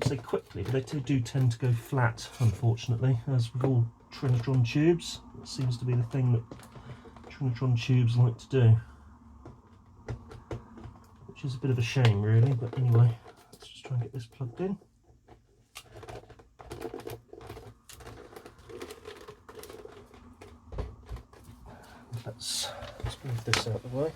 Say quickly, but they do tend to go flat, unfortunately, as with all Trinitron tubes. It seems to be the thing that Trinitron tubes like to do, which is a bit of a shame really, but anyway, let's just try and get this plugged in. Let's move this out of the way.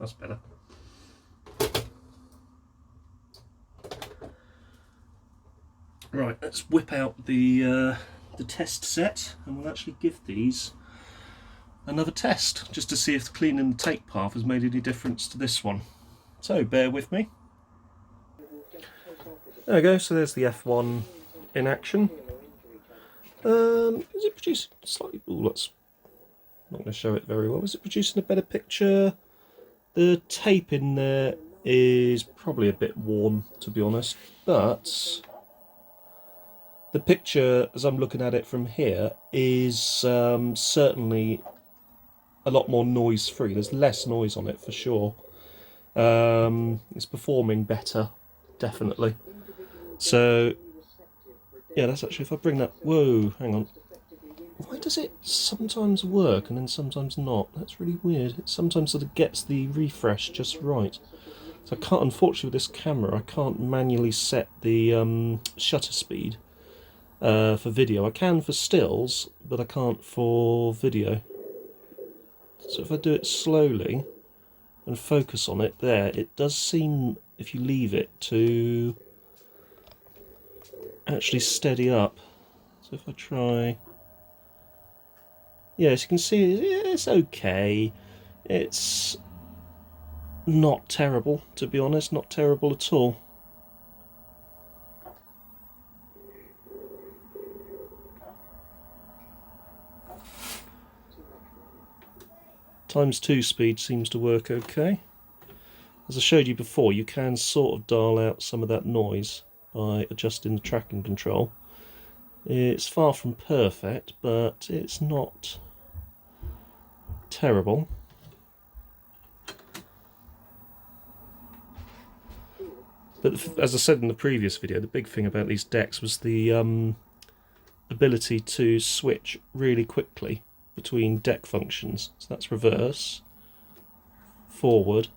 That's better. Right, let's whip out the test set, and we'll actually give these another test, just to see if cleaning the take path has made any difference to this one. So bear with me. There we go, so there's the F1 in action. Is it producing slightly... Ooh, that's not going to show it very well. Is it producing a better picture? The tape in there is probably a bit worn, to be honest, but the picture, as I'm looking at it from here, is certainly a lot more noise free. There's less noise on it for sure. It's performing better, definitely. So yeah, that's actually, if I bring that, whoa, hang on. Why does it sometimes work and then sometimes not? That's really weird. It sometimes sort of gets the refresh just right. So I can't, unfortunately with this camera, I can't manually set the shutter speed for video. I can for stills, but I can't for video. So if I do it slowly and focus on it there, it does seem, if you leave it, to actually steady up. So if I try... Yeah, as you can see, it's okay. It's not terrible, to be honest, not terrible at all. ×2 speed seems to work okay. As I showed you before, you can sort of dial out some of that noise by adjusting the tracking control. It's far from perfect, but it's not terrible. But as I said in the previous video, the big thing about these decks was the ability to switch really quickly between deck functions. So that's reverse, forward,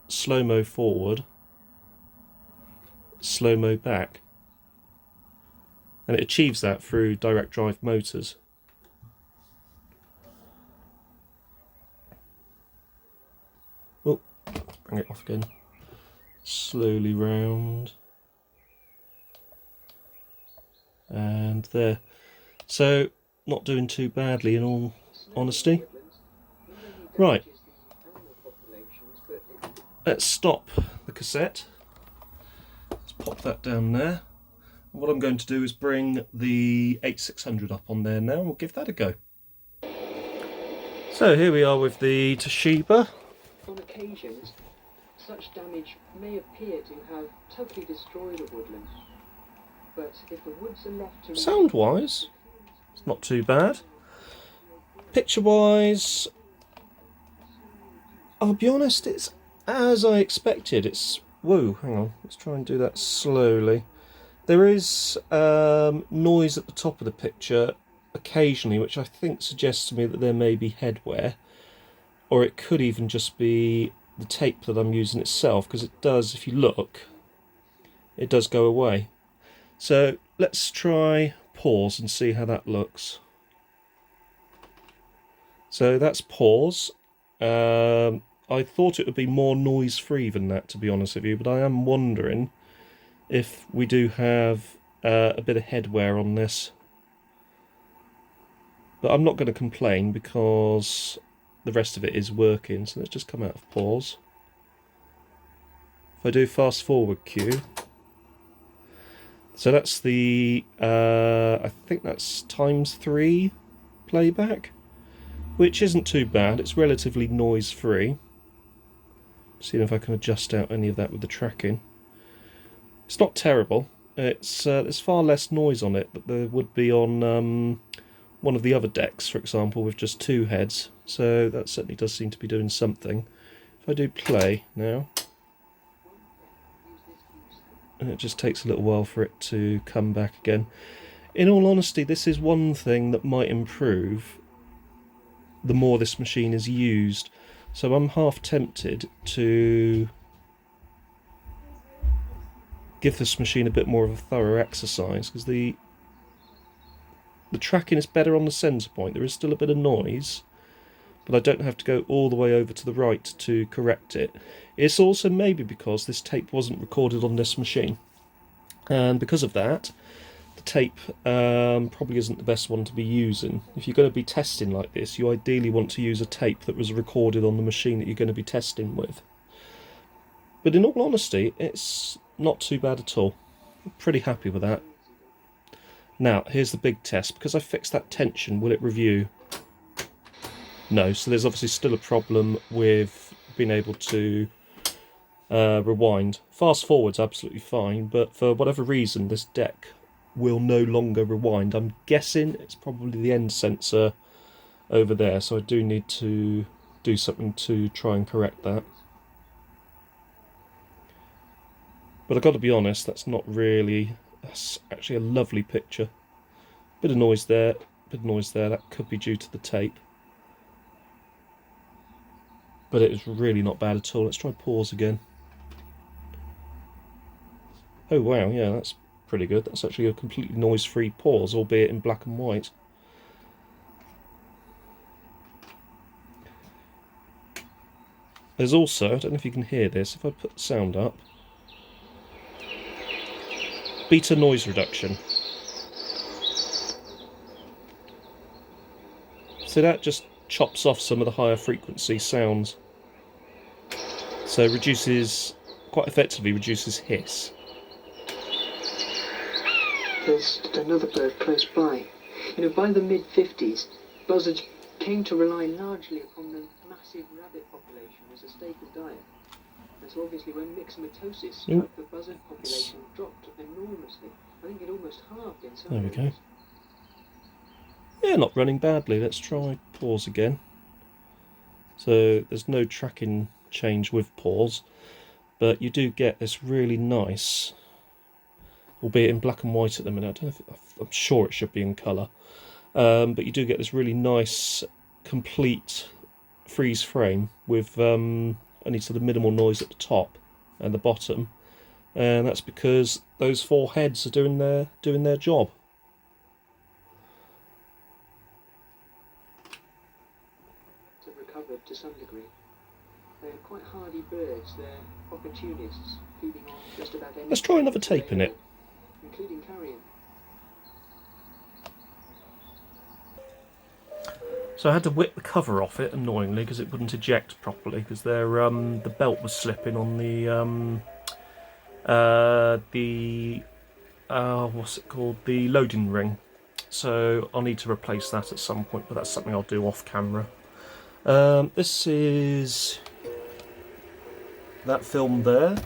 slow-mo forward, slow-mo back. And it achieves that through direct drive motors. Oh, bring it off again. Slowly round. And there. So, not doing too badly in all honesty. Right. Let's stop the cassette. Let's pop that down there. What I'm going to do is bring the V8600 up on there now, and we'll give that a go. So here we are with the Toshiba. On occasions, such damage may appear to have totally destroyed a woodland, but if the woods are left to... Sound-wise, it's not too bad. Picture-wise, I'll be honest, it's as I expected. It's... Whoa, hang on, let's try and do that slowly. There is noise at the top of the picture occasionally, which I think suggests to me that there may be headwear. or it could even just be the tape that I'm using itself, because it does, if you look, it does go away. So let's try pause and see how that looks. So that's pause. I thought it would be more noise free than that, to be honest with you, but I am wondering if we do have a bit of headwear on this. But I'm not going to complain because the rest of it is working. So let's just come out of pause. If I do fast forward cue, so that's the I think that's ×3 playback, which isn't too bad. It's relatively noise free. Seeing if I can adjust out any of that with the tracking. It's not terrible. It's there's far less noise on it than there would be on one of the other decks, for example, with just 2 heads. So that certainly does seem to be doing something. If I do play now, and it just takes a little while for it to come back again. In all honesty, this is one thing that might improve the more this machine is used. So I'm half tempted to give this machine a bit more of a thorough exercise, because the tracking is better on the centre point. There is still a bit of noise, but I don't have to go all the way over to the right to correct it. It's also maybe because this tape wasn't recorded on this machine, and because of that, the tape probably isn't the best one to be using. If you're going to be testing like this, you ideally want to use a tape that was recorded on the machine that you're going to be testing with. But in all honesty, it's not too bad at all. I'm pretty happy with that. Now, here's the big test. Because I fixed that tension, will it review? No, so there's obviously still a problem with being able to rewind. Fast forward's absolutely fine, but for whatever reason, this deck will no longer rewind. I'm guessing it's probably the end sensor over there, so I do need to do something to try and correct that. But I've got to be honest, that's actually a lovely picture. Bit of noise there, that could be due to the tape. But it is really not bad at all. Let's try pause again. Oh wow, yeah, that's pretty good. That's actually a completely noise-free pause, albeit in black and white. There's also, I don't know if you can hear this, if I put the sound up, beta noise reduction. So that just chops off some of the higher frequency sounds. So quite effectively reduces hiss. There's another bird close by. You know, by the mid-50s, buzzards came to rely largely upon the massive rabbit population as a staple diet. And so obviously when myxomatosis struck, the buzzard population dropped enormously. I think it almost halved in some There we go. areas. Yeah, not running badly. Let's try pause again. So there's no tracking change with pause, but you do get this really nice, albeit in black and white at the minute. I don't know I'm sure it should be in colour, but you do get this really nice, complete freeze frame with only sort of minimal noise at the top and the bottom, and that's because those 4 heads are doing their job. Recovered to some degree. They're quite hardy birds. They're opportunists, feeding on just about anything. Let's try another tape in it. Including carrion. So I had to whip the cover off it, annoyingly, because it wouldn't eject properly, because the belt was slipping on what's it called? The loading ring. So I'll need to replace that at some point, but that's something I'll do off camera. This is that film there,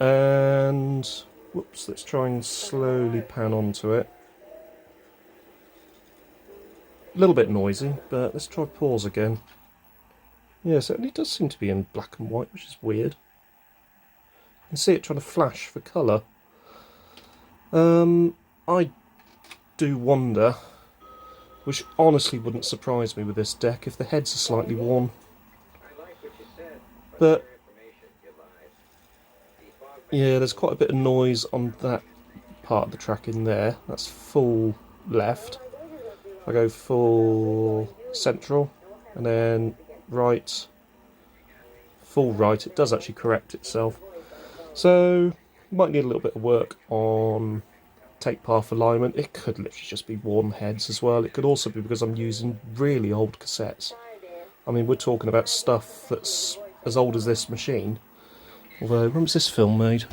and whoops, let's try and slowly pan onto it. A little bit noisy, but let's try pause again. Yes, it does seem to be in black and white, which is weird. You can see it trying to flash for colour. I do wonder, which honestly wouldn't surprise me with this deck, if the heads are slightly worn. But yeah, there's quite a bit of noise on that part of the track in there. That's full left. I go full central and then right, full right. It does actually correct itself. So might need a little bit of work on take path alignment. It could literally just be worn heads as well. It could also be because I'm using really old cassettes. I mean, we're talking about stuff that's as old as this machine. Although, when was this film made?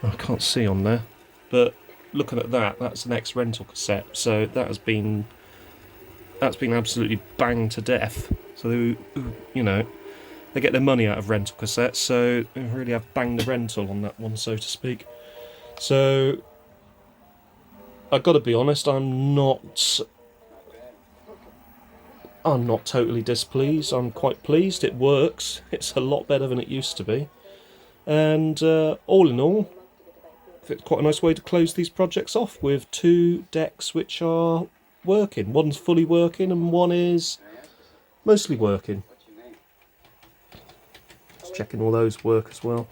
I can't see on there. But looking at that, that's an ex-rental cassette. So that's been absolutely banged to death. So they, you know, they get their money out of rental cassettes. So they really have banged the rental on that one, so to speak. So I've got to be honest, I'm not totally displeased. I'm quite pleased. It works. It's a lot better than it used to be. And all in all, it's quite a nice way to close these projects off with 2 decks which are working. One's fully working and one is mostly working. Just checking all those work as well.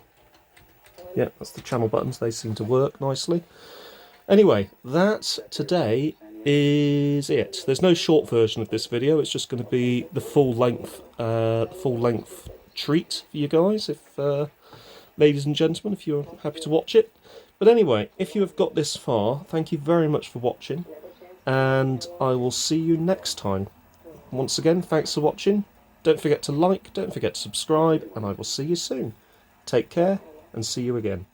Yeah, that's the channel buttons. They seem to work nicely. Anyway, that today is it. There's no short version of this video. It's just going to be the full length treat for you guys, if ladies and gentlemen, if you're happy to watch it. But anyway, if you have got this far, thank you very much for watching, and I will see you next time. Once again, thanks for watching. Don't forget to like, don't forget to subscribe, and I will see you soon. Take care, and see you again.